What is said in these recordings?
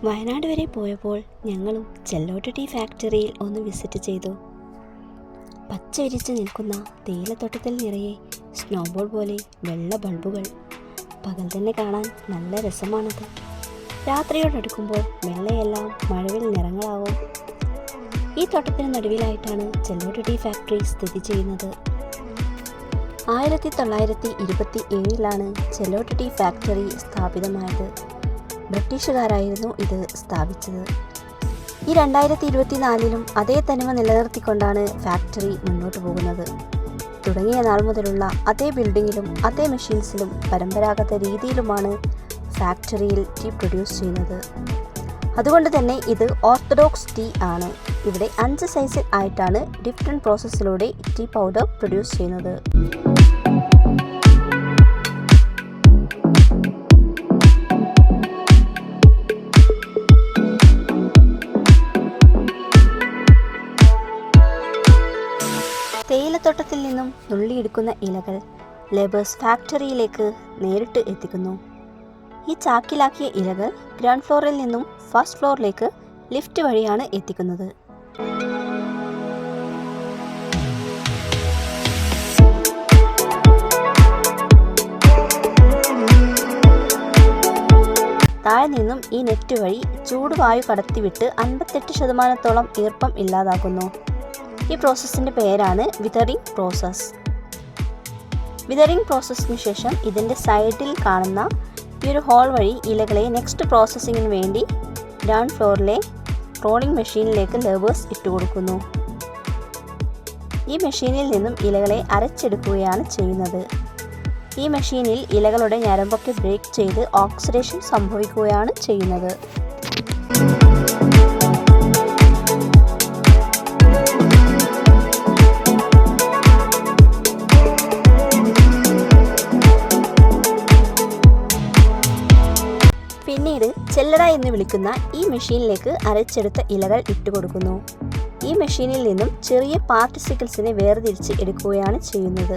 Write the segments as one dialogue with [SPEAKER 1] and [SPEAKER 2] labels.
[SPEAKER 1] വയനാട് വരെ പോയപ്പോൾ ഞങ്ങളും ചെല്ലോട്ട് ടീ ഫാക്ടറിയിൽ ഒന്ന് വിസിറ്റ് ചെയ്തു. പച്ച വിരിച്ച് നിൽക്കുന്ന തേയിലത്തോട്ടത്തിൽ നിറയെ സ്നോബോൾ പോലെ വെള്ള ബൾബുകൾ. പകൽ തന്നെ കാണാൻ നല്ല രസമാണത്. രാത്രിയോടടുക്കുമ്പോൾ വെള്ളയെല്ലാം മഴവിൽ നിറങ്ങളാവും. ഈ തോട്ടത്തിന് നടുവിലായിട്ടാണ് ചെല്ലോട്ട് ടീ ഫാക്ടറി സ്ഥിതി ചെയ്യുന്നത്. 1927 ചെല്ലോട്ട് ടീ ഫാക്ടറി സ്ഥാപിതമായത്. ബ്രിട്ടീഷുകാരായിരുന്നു ഇത് സ്ഥാപിച്ചത്. ഈ 2024 അതേ തനിമ നിലനിർത്തിക്കൊണ്ടാണ് ഫാക്ടറി മുന്നോട്ട് പോകുന്നത്. തുടങ്ങിയ നാൾ മുതലുള്ള അതേ ബിൽഡിങ്ങിലും അതേ മെഷീൻസിലും പരമ്പരാഗത രീതിയിലുമാണ് ഫാക്ടറിയിൽ ടീ പ്രൊഡ്യൂസ് ചെയ്യുന്നത്. അതുകൊണ്ട് തന്നെ ഇത് ഓർത്തഡോക്സ് ടീ ആണ്. ഇവിടെ 5 സൈസിൽ ആയിട്ടാണ് ഡിഫറെൻറ്റ് പ്രോസസ്സിലൂടെ ടീ പൗഡർ പ്രൊഡ്യൂസ് ചെയ്യുന്നത്. തേയിലത്തോട്ടത്തിൽ നിന്നും നുള്ളിയെടുക്കുന്ന ഇലകൾ ലേബേഴ്സ് ഫാക്ടറിയിലേക്ക് നേരിട്ട് എത്തിക്കുന്നു. ഈ ചാക്കിലാക്കിയ ഇലകൾ ഗ്രൗണ്ട് ഫ്ലോറിൽ നിന്നും ഫസ്റ്റ് ഫ്ലോറിലേക്ക് ലിഫ്റ്റ് വഴിയാണ് എത്തിക്കുന്നത്. താഴെ നിന്നും ഈ നെറ്റ് വഴി ചൂടുവായു കടത്തിവിട്ട് 58% ഈർപ്പം ഇല്ലാതാക്കുന്നു. ഈ പ്രോസസ്സിൻ്റെ പേരാണ് വിതറിംഗ് പ്രോസസ്സ്. വിതറിംഗ് പ്രോസസ്സിന് ശേഷം ഇതിൻ്റെ സൈഡിൽ കാണുന്ന ഈ ഒരു ഹോൾ വഴി ഇലകളെ നെക്സ്റ്റ് പ്രോസസ്സിങ്ങിന് വേണ്ടി ഗ്രൗണ്ട് ഫ്ലോറിലെ റോളിംഗ് മെഷീനിലേക്ക് ലേബേഴ്സ് ഇട്ടുകൊടുക്കുന്നു. ഈ മെഷീനിൽ നിന്നും ഇലകളെ അരച്ചെടുക്കുകയാണ് ചെയ്യുന്നത്. ഈ മെഷീനിൽ ഇലകളുടെ ഞരമ്പൊക്കെ ബ്രേക്ക് ചെയ്ത് ഓക്സിഡേഷൻ സംഭവിക്കുകയാണ് ചെയ്യുന്നത്. പിന്നീട് ചെല്ലട എന്ന് വിളിക്കുന്ന ഈ മെഷീനിലേക്ക് അരച്ചെടുത്ത ഇലകൾ ഇട്ടുകൊടുക്കുന്നു. ഈ മെഷീനിൽ നിന്നും ചെറിയ പാർട്ടിക്കിൾസിനെ വേർതിരിച്ച് എടുക്കുകയാണ് ചെയ്യുന്നത്.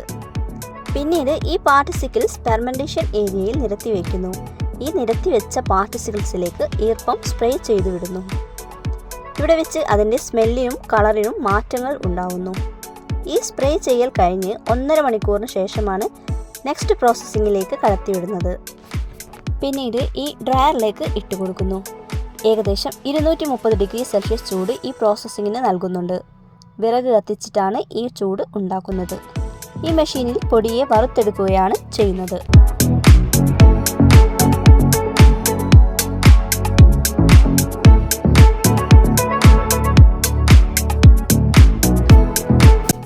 [SPEAKER 1] പിന്നീട് ഈ പാർട്ടിക്കിൾസ് ഫെർമെൻറ്റേഷൻ ഏരിയയിൽ നിരത്തിവെക്കുന്നു. ഈ നിരത്തിവെച്ച പാർട്ടിക്കിൾസിലേക്ക് ഈർപ്പം സ്പ്രേ ചെയ്തു വിടുന്നു. ഇവിടെ വെച്ച് അതിൻ്റെ സ്മെല്ലിനും കളറിനും മാറ്റങ്ങൾ ഉണ്ടാവുന്നു. ഈ സ്പ്രേ ചെയ്യൽ കഴിഞ്ഞ് 1.5 മണിക്കൂറിന് ശേഷമാണ് നെക്സ്റ്റ് പ്രോസസ്സിങ്ങിലേക്ക് കടത്തിവിടുന്നത്. പിന്നീട് ഈ ഡ്രയറിലേക്ക് ഇട്ടുകൊടുക്കുന്നു. ഏകദേശം 230°C ചൂട് ഈ പ്രോസസ്സിങ്ങിന് നൽകുന്നുണ്ട്. വിറക് കത്തിച്ചിട്ടാണ് ഈ ചൂട് ഉണ്ടാക്കുന്നത്. ഈ മെഷീനിൽ പൊടിയെ വറുത്തെടുക്കുകയാണ് ചെയ്യുന്നത്.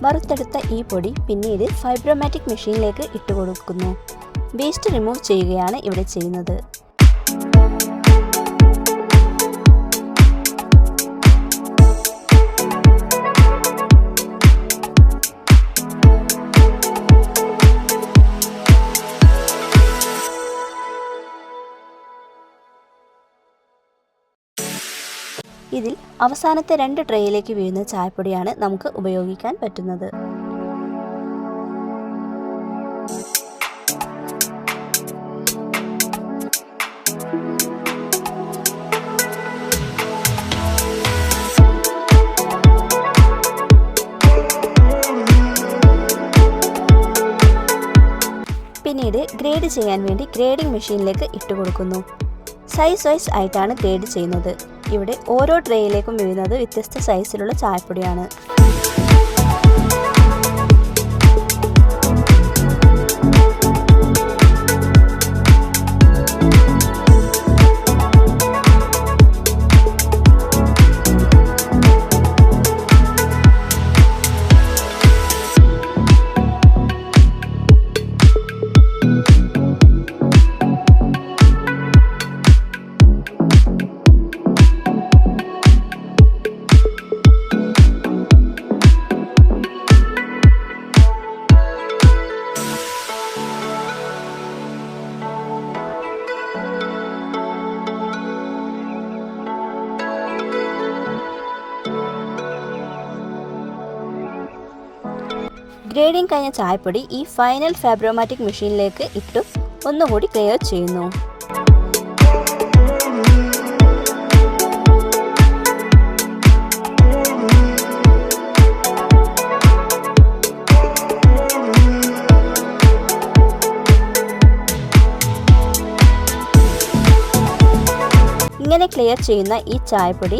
[SPEAKER 1] വറുത്തെടുത്ത ഈ പൊടി പിന്നീട് ഫൈബ്രോമാറ്റിക് മെഷീനിലേക്ക് ഇട്ടുകൊടുക്കുന്നു. വേസ്റ്റ് റിമൂവ് ചെയ്യുകയാണ് ഇവിടെ ചെയ്യുന്നത്. ഇതിൽ അവസാനത്തെ 2 ട്രേയിലേക്ക് വീഴുന്ന ചായപ്പൊടിയാണ് നമുക്ക് ഉപയോഗിക്കാൻ പറ്റുന്നത്. പിന്നീട് ഗ്രേഡ് ചെയ്യാൻ വേണ്ടി ഗ്രേഡിംഗ് മെഷീനിലേക്ക് ഇട്ടുകൊടുക്കുന്നു. സൈസ് വൈസ് ആയിട്ടാണ് ഗ്രേഡ് ചെയ്യുന്നത്. ഇവിടെ ഓരോ ട്രേയിലേക്കും വീഴുന്നത് വ്യത്യസ്ത സൈസിലുള്ള ചായപ്പൊടിയാണ്. ഗ്രേഡിംഗ് കഴിഞ്ഞ ചായപ്പൊടി ഈ ഫൈനൽ ഫാബ്രോമാറ്റിക് മെഷീനിലേക്ക് ഇട്ട് ഒന്നുകൂടി ക്ലിയർ ചെയ്യുന്നു. ഇങ്ങനെ ക്ലിയർ ചെയ്യുന്ന ഈ ചായപ്പൊടി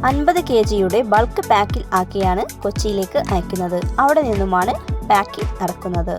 [SPEAKER 1] 50 kg ബൾക്ക് പാക്കിൽ ആക്കിയാണ് കൊച്ചിയിലേക്ക് അയക്കുന്നത്. അവിടെ നിന്നുമാണ് പാക്കിംഗ് നടക്കുന്നത്.